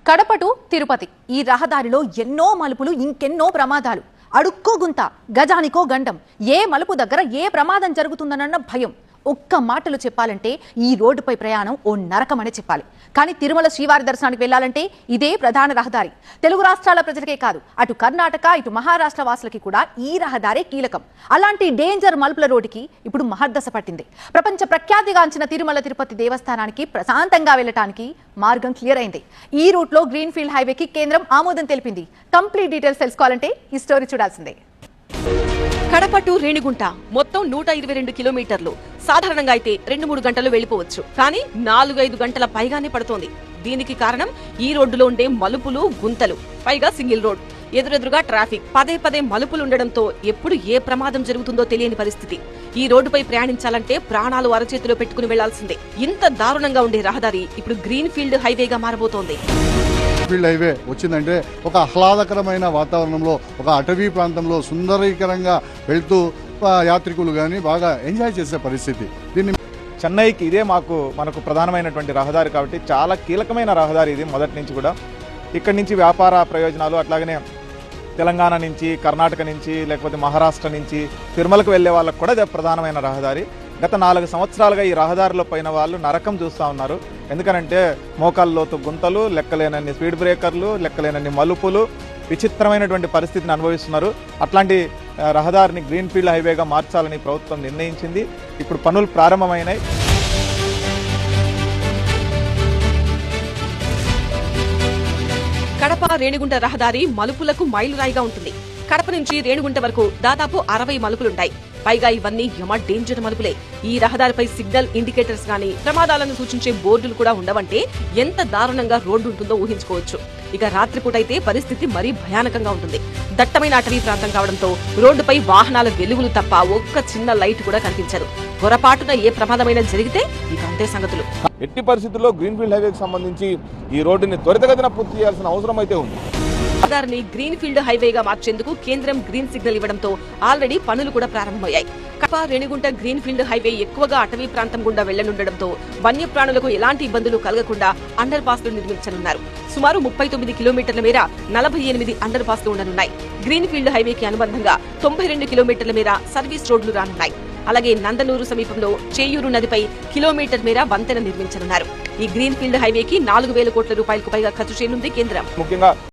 Kadapa to Tirupati ఈ రహదారిలో ఎన్నో మలుపులు ఇంకెన్నో ప్రమాదాలు. అడుక్కో గుంత, గజానికో గండం. ఏ మలుపు దగ్గర ఏ ప్రమాదం జరుగుతుందన్న భయం. ఒక్క మాటలు చెప్పాలంటే ఈ రోడ్డుపై ప్రయాణం ఓ నరకమనే చెప్పాలి. కానీ తిరుమల శ్రీవారి దర్శనానికి వెళ్లాలంటే ఇదే ప్రధాన రహదారి. తెలుగు రాష్ట్రాల ప్రజలకే కాదు, అటు కర్ణాటక ఇటు మహారాష్ట్ర వాసులకి కూడా ఈ రహదారే కీలకం. అలాంటి డేంజర్ మలుపుల రోడ్డుకి ఇప్పుడు మహర్దశ పట్టింది. ప్రపంచ ప్రఖ్యాతిగాంచిన తిరుమల తిరుపతి దేవస్థానానికి ప్రశాంతంగా వెళ్లటానికి మార్గం క్లియర్ అయింది. ఈ రూట్ లో గ్రీన్ ఫీల్డ్ హైవేకి కేంద్రం ఆమోదం తెలిపింది. కంప్లీట్ డీటెయిల్స్ తెలుసుకోవాలంటే ఈ స్టోరీ చూడాల్సిందే. కడప టు రేణిగుంట మొత్తం 122 కిలోమీటర్లు. సాధారణంగా అయితే 2-3 గంటలు వెళ్లిపోవచ్చు, కానీ 4-5 గంటల పైగానే పడుతోంది. దీనికి కారణం ఈ రోడ్డులో ఉండే మలుపులు, గుంతలు, పైగా సింగిల్ రోడ్, ఎదురెదురుగా ట్రాఫిక్, పదే మలుపులు ఉండడంతో ఎప్పుడు ఏ ప్రమాదం జరుగుతుందో తెలియని పరిస్థితి. ఈ రోడ్డుపై ప్రయాణించాలంటే ప్రాణాలు అరచేతిలో పెట్టుకుని వెళ్లాల్సిందే. ఇంత దారుణంగా ఉండే రహదారి ఇప్పుడు గ్రీన్ ఫీల్డ్ హైవేగా మారబోతోంది. ఫీల్డ్ హైవే వచ్చిందంటే ఒక ఆహ్లాదకరమైన వాతావరణంలో, ఒక అటవీ ప్రాంతంలో సుందరీకరంగా వెళ్తూ యాత్రికులు కానీ బాగా ఎంజాయ్ చేసే పరిస్థితి. దీన్ని చెన్నైకి ఇదే మనకు ప్రధానమైనటువంటి రహదారి కాబట్టి చాలా కీలకమైన రహదారి ఇది. మొదటి నుంచి కూడా ఇక్కడి నుంచి వ్యాపార ప్రయోజనాలు, అట్లాగనే తెలంగాణ నుంచి, కర్ణాటక నుంచి, లేకపోతే మహారాష్ట్ర నుంచి తిరుమలకు వెళ్లే వాళ్ళకు కూడా ఇది ప్రధానమైన రహదారి. గత 4 సంవత్సరాలుగా ఈ రహదారిలో పైన వాళ్ళు నరకం చూస్తూ ఉన్నారు. ఎందుకనంటే మోకాల్లోతు గుంతలు, లెక్కలేనన్ని స్పీడ్ బ్రేకర్లు, లెక్కలేనన్ని మలుపులు, విచిత్రమైనటువంటి పరిస్థితిని అనుభవిస్తున్నారు. అట్లాంటి రహదారిని గ్రీన్ ఫీల్డ్ హైవేగా మార్చాలని ప్రభుత్వం నిర్ణయించింది. ఇప్పుడు పనులు ప్రారంభమైనాయి. కడప రేణిగుంట రహదారి మలుపులకు మైలురాయిగా ఉంటుంది. కడప నుంచి రేణిగుంట వరకు దాదాపు 60 మలుపులుంటాయి. పైగా ఇవన్నీ యమ డేంజర్ మలుపులే. ఈ రహదారిపై సిగ్నల్ ఇండికేటర్స్ గానీ, ప్రమాదాలను సూచించే బోర్డులు కూడా ఉండవంటే ఎంత దారుణంగా రోడ్డు ఉంటుందో ఊహించుకోవచ్చు. ఇక రాత్రిపూటైతే పరిస్థితి మరీ భయానకంగా ఉంటుంది. దట్టమైన అటవీ ప్రాంతం కావడంతో రోడ్డుపై వాహనాల వెలుగులు తప్ప ఒక్క చిన్న లైట్ కూడా కనిపించదు. పొరపాటున ఏ ప్రమాదమైనా జరిగితే ఇక అంతే సంగతులు. ఎట్టి పరిస్థితుల్లో గ్రీన్ ఫీల్డ్ హైవేకి సంబంధించి ఈ రోడ్డుని త్వరితగతిన పూర్తి చేయాల్సిన అవసరం అయితే ఉంది. రహదారిని గ్రీన్ ఫీల్డ్ హైవేగా మార్చేందుకు కేంద్రం గ్రీన్ సిగ్నల్ ఇవ్వడంతో ఆల్రెడీ పనులు కూడా ప్రారంభమయ్యాయి. Kadapa Renigunta green field highway ఎక్కువగా అటవీ ప్రాంతం గుండా వెళ్లనుండడంతో వన్యప్రాణులకు ఎలాంటి ఇబ్బందులు కలగకుండా అండర్ పాస్లు నిర్మించనున్నారు. సుమారు 39 కిలోమీటర్ల మేర 48 అండర్ పాస్లు ఉండనున్నాయి. గ్రీన్ ఫీల్డ్ హైవేకి అనుబంధంగా 92 కిలోమీటర్ల మేర సర్వీస్ రోడ్లు రానున్నాయి. అలాగే నందనూరు సమీపంలో చేయూరు నదిపై కిలోమీటర్ మేర వంతెన నిర్మించనున్నారు. ఈ గ్రీన్ ఫీల్డ్ హైవేకి 4,000 కోట్ల రూపాయలకు పైగా ఖర్చు చేయనుంది కేంద్రం. ముఖ్యంగా